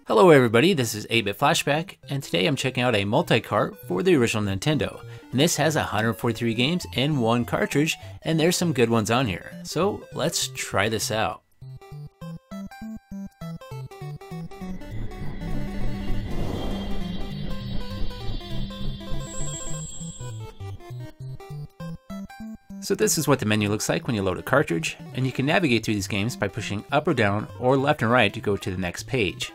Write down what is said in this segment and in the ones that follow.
Hello everybody, this is 8-Bit Flashback, and today I'm checking out a multi-cart for the original Nintendo. And this has 143 games and one cartridge, and there's some good ones on here. So let's try this out. So this is what the menu looks like when you load a cartridge, and you can navigate through these games by pushing up or down or left and right to go to the next page.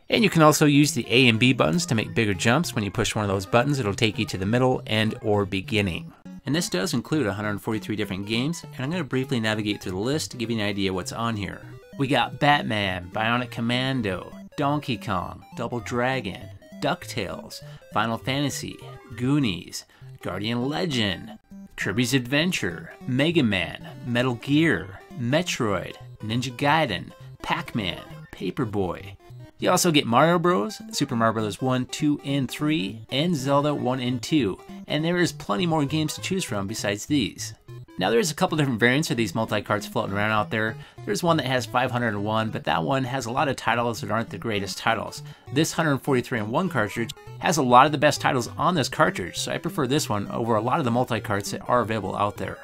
And you can also use the A and B buttons to make bigger jumps. When you push one of those buttons, it'll take you to the middle, end, or beginning. And this does include 143 different games, and I'm going to briefly navigate through the list to give you an idea what's on here. We got Batman, Bionic Commando, Donkey Kong, Double Dragon, DuckTales, Final Fantasy, Goonies, Guardian Legend, Kirby's Adventure, Mega Man, Metal Gear, Metroid, Ninja Gaiden, Pac-Man, Paperboy. You also get Mario Bros, Super Mario Bros. 1, 2, and 3, and Zelda 1 and 2, and there is plenty more games to choose from besides these. Now there's a couple different variants of these multi-carts floating around out there. There's one that has 501, but that one has a lot of titles that aren't the greatest titles. This 143 in 1 cartridge has a lot of the best titles on this cartridge, so I prefer this one over a lot of the multi-carts that are available out there.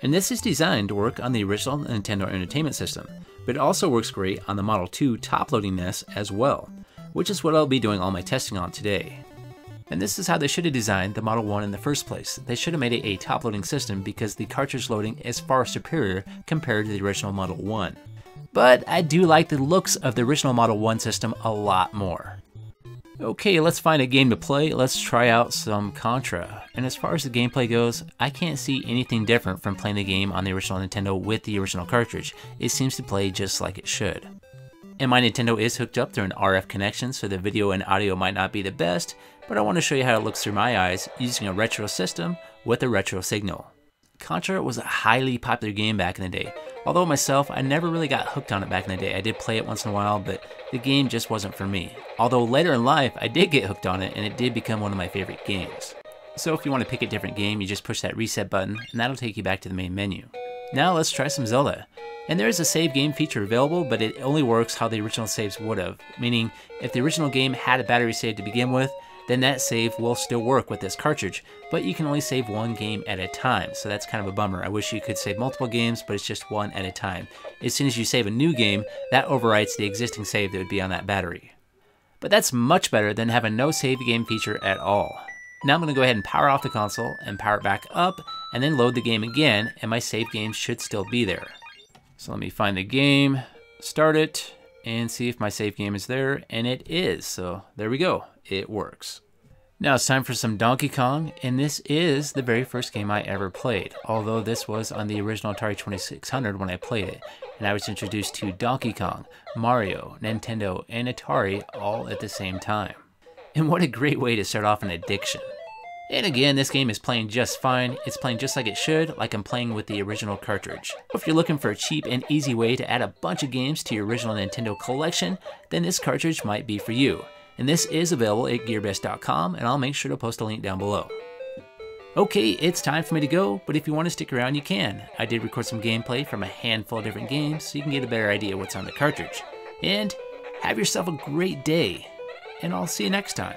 And this is designed to work on the original Nintendo Entertainment System, but it also works great on the Model 2 top-loading NES as well, which is what I'll be doing all my testing on today. And this is how they should have designed the Model 1 in the first place. They should have made it a top-loading system because the cartridge loading is far superior compared to the original Model 1. But I do like the looks of the original Model 1 system a lot more. Okay, let's find a game to play. Let's try out some Contra. And as far as the gameplay goes, I can't see anything different from playing the game on the original Nintendo with the original cartridge. It seems to play just like it should. And my Nintendo is hooked up through an RF connection, so the video and audio might not be the best, but I want to show you how it looks through my eyes using a retro system with a retro signal. Contra was a highly popular game back in the day. Although myself, I never really got hooked on it back in the day. I did play it once in a while, but the game just wasn't for me. Although later in life, I did get hooked on it and it did become one of my favorite games. So if you want to pick a different game, you just push that reset button and that'll take you back to the main menu. Now let's try some Zelda. And there is a save game feature available, but it only works how the original saves would have. Meaning, if the original game had a battery save to begin with, then that save will still work with this cartridge, but you can only save one game at a time, so that's kind of a bummer. I wish you could save multiple games, but it's just one at a time. As soon as you save a new game, that overwrites the existing save that would be on that battery. But that's much better than having no save game feature at all. Now I'm going to go ahead and power off the console and power it back up, and then load the game again, and my save game should still be there. So let me find the game, start it, and see if my save game is there, and it is, so there we go. It works. Now it's time for some Donkey Kong, and this is the very first game I ever played, although this was on the original Atari 2600 when I played it, and I was introduced to Donkey Kong, Mario, Nintendo, and Atari all at the same time. And what a great way to start off an addiction. And again, this game is playing just fine. It's playing just like it should, like I'm playing with the original cartridge. If you're looking for a cheap and easy way to add a bunch of games to your original Nintendo collection, then this cartridge might be for you. And this is available at GearBest.com, and I'll make sure to post a link down below. Okay, it's time for me to go, but if you want to stick around, you can. I did record some gameplay from a handful of different games, so you can get a better idea what's on the cartridge. And have yourself a great day, and I'll see you next time.